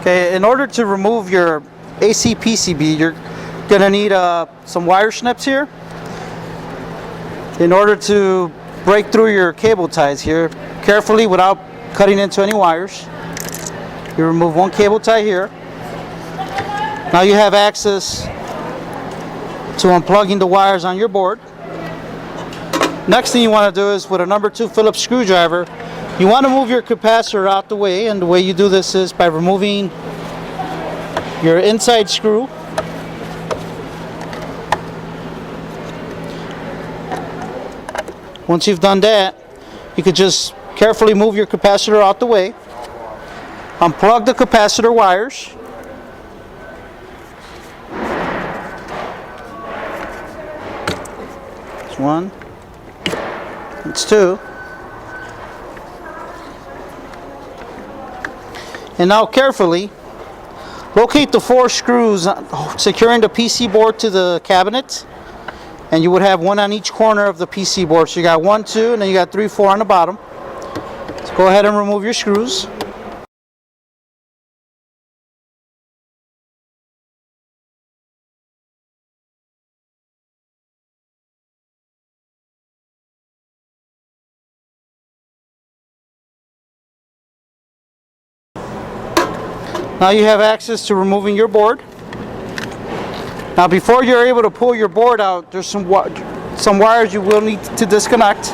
Okay, in order to remove your AC PCB, you're gonna need some wire snips here. In order to break through your cable ties here, carefully without cutting into any wires, you remove one cable tie here. Now you have access to unplugging the wires on your board. Next thing you want to do is, with a number 2 Phillips screwdriver, you want to move your capacitor out the way, and the way you do this is by removing your inside screw. Once you've done that, you could just carefully move your capacitor out the way, unplug the capacitor wires, that's one, that's two, and now carefully locate the 4 screws securing the PC board to the cabinet, and you would have one on each corner of the PC board. So you got 1, 2, and then you got 3, 4 on the bottom. So go ahead and remove your screws. Now you have access to removing your board. Now before you're able to pull your board out, there's some wires you will need to disconnect.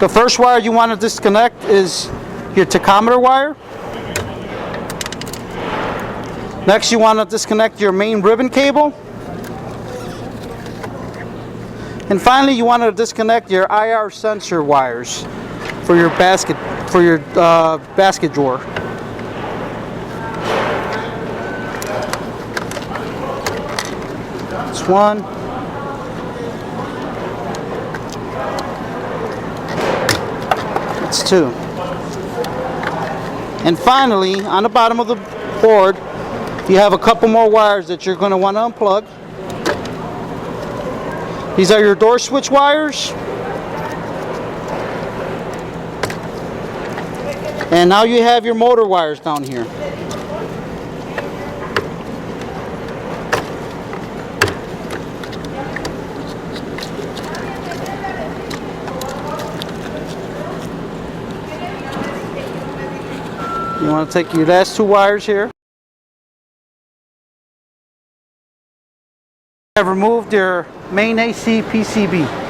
The first wire you want to disconnect is your tachometer wire. Next you want to disconnect your main ribbon cable. And finally you want to disconnect your IR sensor wires for your basket drawer. That's one. That's 2. And finally, on the bottom of the board, you have a couple more wires that you're going to want to unplug. These are your door switch wires. And now you have your motor wires down here. You want to take your last 2 wires here. I've removed your main AC PCB.